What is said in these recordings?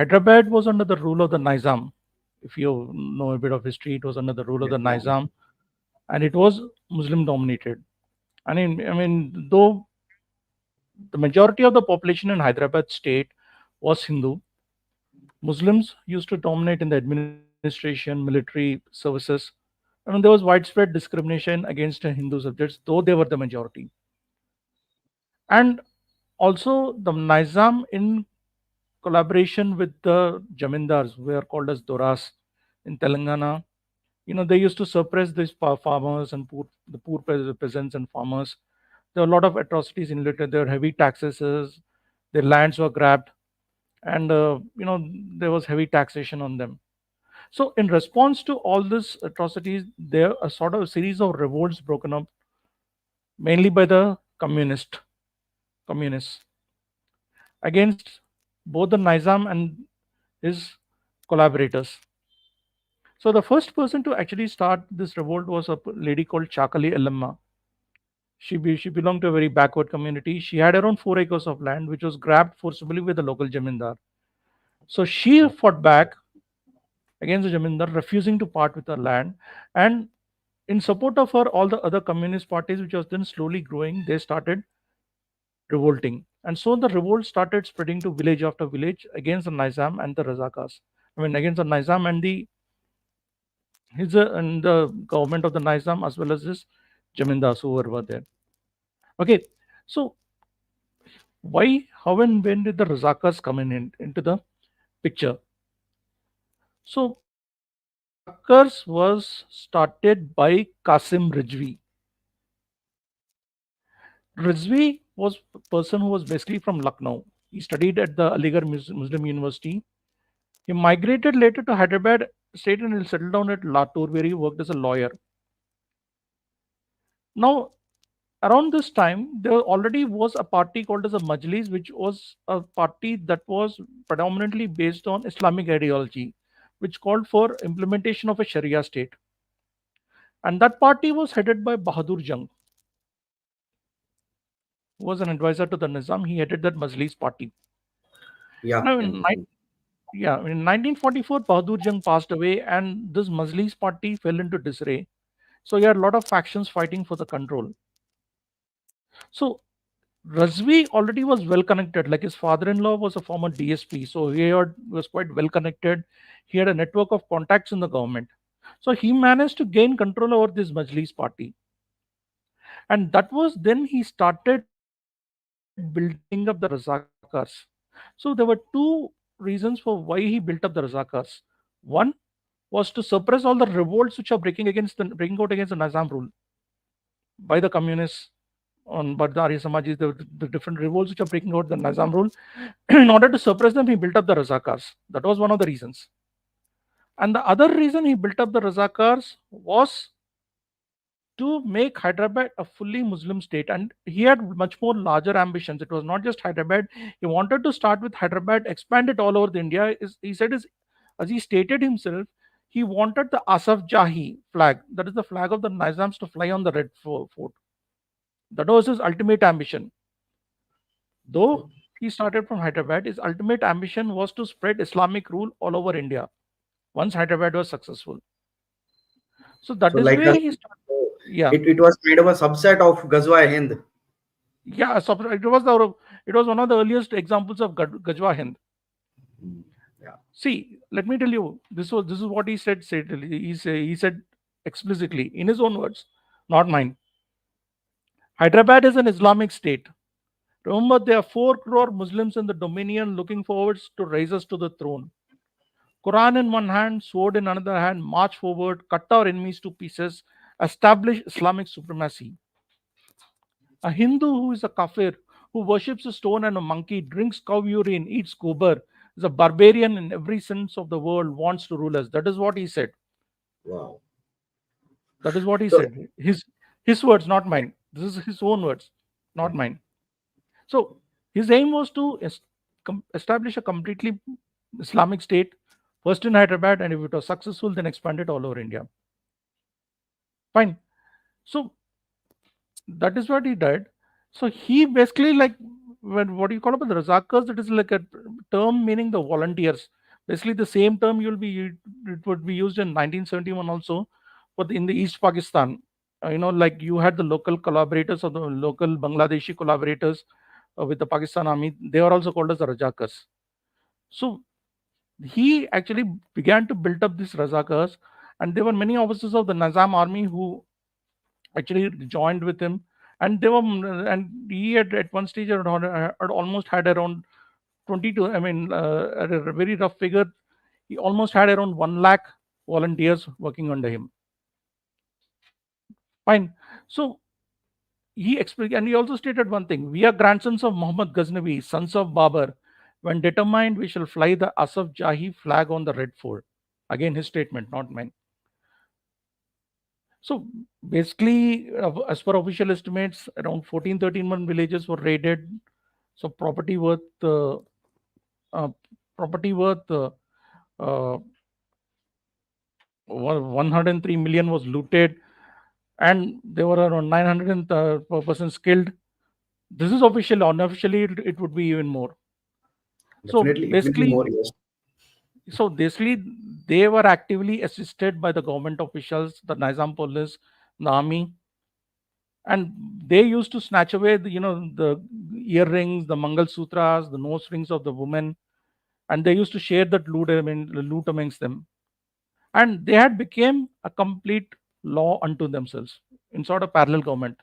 Hyderabad was under the rule of the Nizam. If you know a bit of history, it was under the rule of the Definitely. Nizam, and it was Muslim dominated. I mean, though the majority of the population in Hyderabad state was Hindu, Muslims used to dominate in the administration, military services. I mean, there was widespread discrimination against Hindu subjects, though they were the majority. And also, the Nizam, in collaboration with the Jamindars, who are called as Doras in Telangana, they used to suppress these farmers and the poor peasants and farmers. There were a lot of atrocities in it. There were heavy taxes. Their lands were grabbed, and there was heavy taxation on them. So, in response to all these atrocities, there are sort of a series of revolts broken up, mainly by the communists against both the Nizam and his collaborators. So, the first person to actually start this revolt was a lady called Chakali Ellamma. She belonged to a very backward community. She had around 4 acres of land, which was grabbed forcibly with the local jamindar. So she fought back against the jamindar, refusing to part with her land. And in support of her, all the other communist parties, which was then slowly growing, they started revolting. And so the revolt started spreading to village after village against the Nizam and the Razakars. I mean, against the Nizam and the government of the Nizam, as well as his jamindars who were there. Okay, so why, how, and when did the Razakars come into the picture? So Razakars was started by Qasim Rizvi. Rizvi was a person who was basically from Lucknow. He studied at the Aligarh Muslim University. He migrated later to Hyderabad state and he settled down at Latur, where he worked as a lawyer. Now, around this time, there already was a party called as a Majlis, which was a party that was predominantly based on Islamic ideology, which called for implementation of a Sharia state. And that party was headed by Bahadur Jung, who was an advisor to the Nizam. He headed that Majlis party. Yeah, Now, yeah. in 1944, Bahadur Jung passed away, and this Majlis party fell into disarray. So, you had a lot of factions fighting for the control. So, Razvi already was well connected. Like his father-in-law was a former DSP, so was quite well connected. He had a network of contacts in the government. So he managed to gain control over this Majlis party, and that was then he started building up the Razakars. So there were two reasons for why he built up the Razakars. One was to suppress all the revolts which are breaking out against the Nizam rule by the communists on but the Arya Samajis, the different revolts which are breaking out the Nizam rule. In order to suppress them, he built up the Razakars. That was one of the reasons. And the other reason he built up the Razakars was to make Hyderabad a fully Muslim state. And he had much more larger ambitions. It was not just Hyderabad. He wanted to start with Hyderabad, expand it all over the India. He said, as he stated himself, he wanted the Asaf Jahi flag, that is the flag of the Nizams, to fly on the Red Fort. That was his ultimate ambition. Though he started from Hyderabad, his ultimate ambition was to spread Islamic rule all over India once Hyderabad was successful. So that So is like where a, he started. Yeah, it was kind of a subset of Ghazwa Hind. yeah. So it was one of the earliest examples of Gajwa Hind. Mm, yeah. See, let me tell you, this is what he said. He said explicitly in his own words, not mine. Hyderabad is an Islamic state. Remember, there are 4 crore Muslims in the dominion looking forward to raise us to the throne. Quran in one hand, sword in another hand, march forward, cut our enemies to pieces, establish Islamic supremacy. A Hindu who is a kafir, who worships a stone and a monkey, drinks cow urine, eats gobar, is a barbarian in every sense of the word, wants to rule us. That is what he said. Wow. That is what he So said. His words, not mine. This is his own words, yeah. not mine. So his aim was to establish a completely Islamic state, first in Hyderabad, and if it was successful, then expand it all over India. Fine. So that is what he did. So he basically, like, when what do you call about the Razakars? It is like a term meaning the volunteers. Basically, the same term it would be used in 1971 also, but in the East Pakistan. Like you had the local collaborators or the local Bangladeshi collaborators with the Pakistan army. They are also called as the Razakars. So he actually began to build up these Razakars, and there were many officers of the Nizam army who actually joined with him, and they were and he had at one stage had almost had around 22. I mean, at a very rough figure, he almost had around 1 lakh volunteers working under him. Fine. So he explained, and he also stated one thing: we are grandsons of Muhammad Ghaznavi, sons of Babar. When determined, we shall fly the Asaf Jahi flag on the Red Fort. Again, his statement, not mine. So basically, as per official estimates, around 14-13 villages were raided. So uh, property worth uh, 103 million was looted, and there were around 900 persons killed. This is official. Unofficially, it would be even more. So Definitely, it will be basically, more. Yes. so basically, they were actively assisted by the government officials, the Nizam police, the army, and they used to snatch away the earrings, the Mangal Sutras, the nose rings of the women, and they used to share that loot. I mean, loot amongst them, and they had became a complete law unto themselves in sort of parallel government,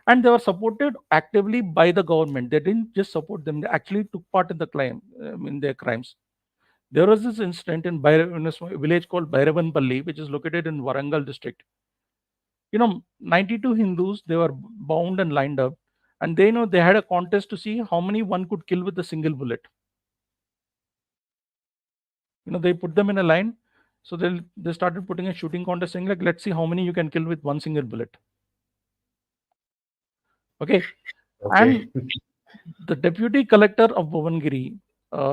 and they were supported actively by the government. They didn't just support them; they actually took part in the crime, in their crimes. There was this incident in a village called Bhairavanpalli, which is located in Warangal district. 92 Hindus, they were bound and lined up, and they had a contest to see how many one could kill with a single bullet. They put them in a line, so they started putting a shooting contest, saying like, let's see how many you can kill with one single bullet. Okay, Okay. and the deputy collector of Bhavangiri,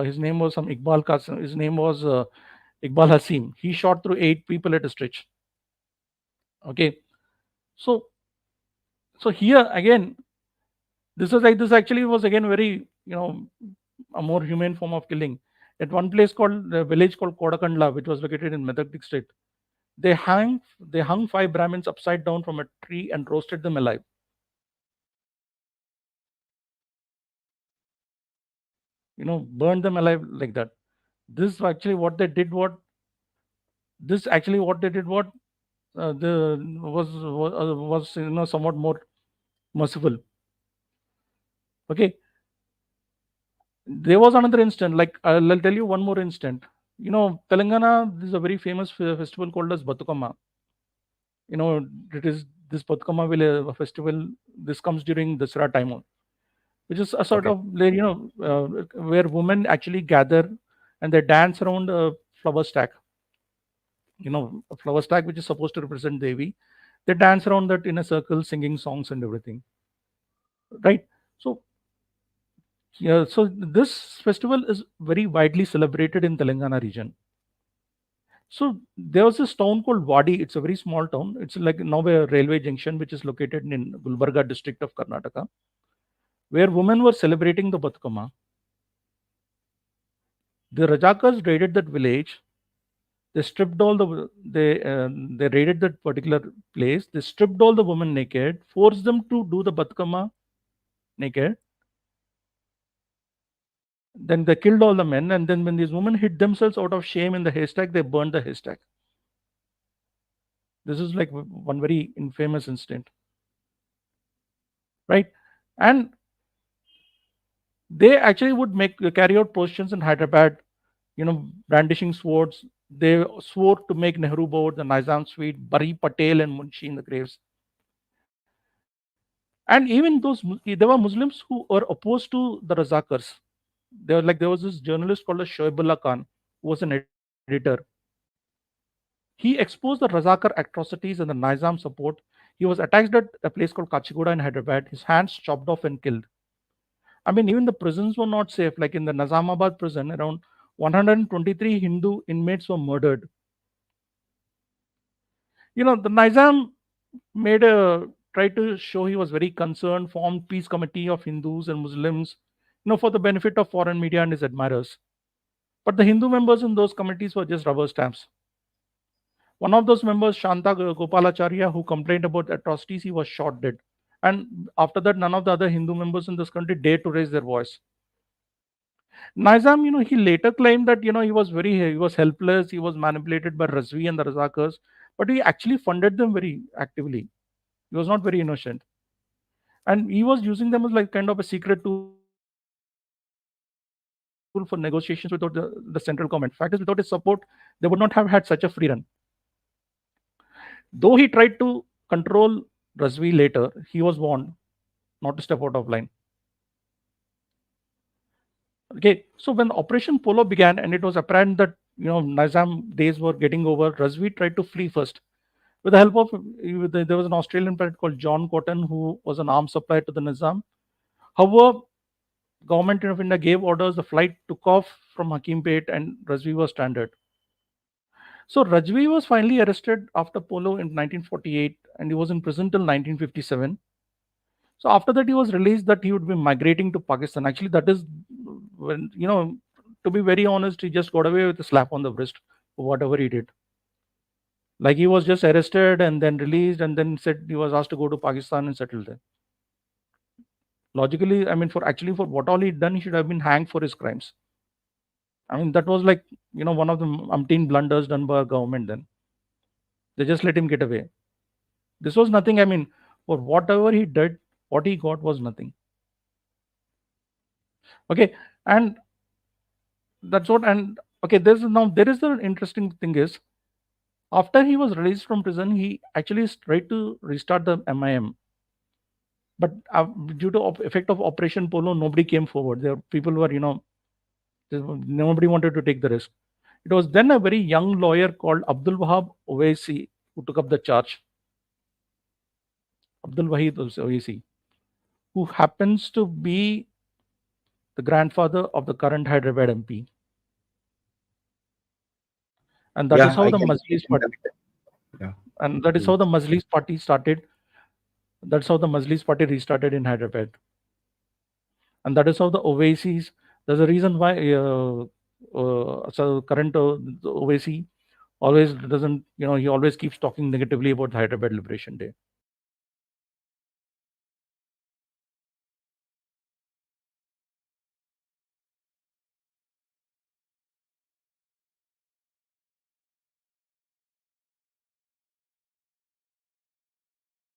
his name was some Iqbal Qasim. His name was Iqbal Hasim. He shot through 8 people at a stretch. Okay, so here again, this actually was again very a more humane form of killing. At one place called the village called Kodakandla, which was located in Medak district, they hung 5 Brahmins upside down from a tree and roasted them alive. Burned them alive like that. This actually what they did. What the was somewhat more merciful. Okay, there was another instant. Like I'll tell you one more instant. Telangana. This is a very famous festival called as Batukama. You know, it is this Batukama festival. This comes during Dasara time, which is a sort Okay. of where women actually gather and they dance around a flower stack. A flower stack which is supposed to represent Devi. They dance around that in a circle, singing songs and everything. Right. So yeah, so this festival is very widely celebrated in Telangana region. So there was this town called Wadi. It's a very small town. It's like now a railway junction, which is located in Gulbarga district of Karnataka, where women were celebrating the Batukama. The Rajakas raided that village. They stripped all they raided that particular place. They stripped all the women naked, forced them to do the Batukama naked. Then they killed all the men, and then when these women hid themselves out of shame in the haystack, they burned the haystack. This is like one very infamous incident, right? And they actually would carry out processions in Hyderabad, brandishing swords. They swore to make Nehru board, the Nizam suite, bury Patel and Munshi in the graves. And even there were Muslims who were opposed to the Razakars. There was this journalist called Shoaibullah Khan, who was an editor. He exposed the Razakar atrocities and the Nizam support. He was attacked at a place called Kachigoda in Hyderabad. His hands chopped off and killed. I mean, even the prisons were not safe. Like in the Nizamabad prison, around 123 Hindu inmates were murdered. The Nizam made a tried to show he was very concerned, formed peace committee of Hindus and Muslims. for the benefit of foreign media and his admirers. But the Hindu members in those committees were just rubber stamps. One of those members, Shanta Gopalacharya, who complained about atrocities, he was shot dead. And after that, none of the other Hindu members in this country dared to raise their voice. Nizam, he later claimed that, he was helpless, he was manipulated by Razvi and the Razakars, but he actually funded them very actively. He was not very innocent. And he was using them as like kind of a secret tool for negotiations without the central government. Fact is, without his support, they would not have had such a free run. Though he tried to control Razvi later, he was warned not to step out of line. Okay, so when Operation Polo began and it was apparent that Nizam days were getting over, Razvi tried to flee first. With the help of there was an Australian pilot called John Cotton who was an arms supplier to the Nizam. However, government of India gave orders. The flight took off from Hakimpet and Razvi was stranded. So Rajvi was finally arrested after Polo in 1948 and he was in prison till 1957. So after that, he was released that he would be migrating to Pakistan. Actually, that is when, to be very honest, he just got away with a slap on the wrist for whatever he did. Like he was just arrested and then released and then said he was asked to go to Pakistan and settle there. Logically, I mean, for what all he'd done, he should have been hanged for his crimes. I mean, that was like, one of the umpteen blunders done by our government then. They just let him get away. This was nothing. I mean, for whatever he did, what he got was nothing. Okay, and that's what. And okay, there is the interesting thing is, after he was released from prison, he actually tried to restart the MIM, but due to effect of Operation Polo, nobody came forward. There people were, nobody wanted to take the risk. It was then a very young lawyer called Abdul Wahab Owaisi who took up the charge. Abdul Wahid Owaisi, who happens to be the grandfather of the current Hyderabad MP. And that is Yeah, how I the can. Majlis party, Yeah. and that is how the Majlis party started. That's how the Majlis party restarted in Hyderabad, and that is how the Ovaisis. There's a reason why so current the Owaisi always doesn't, he always keeps talking negatively about Hyderabad Liberation Day.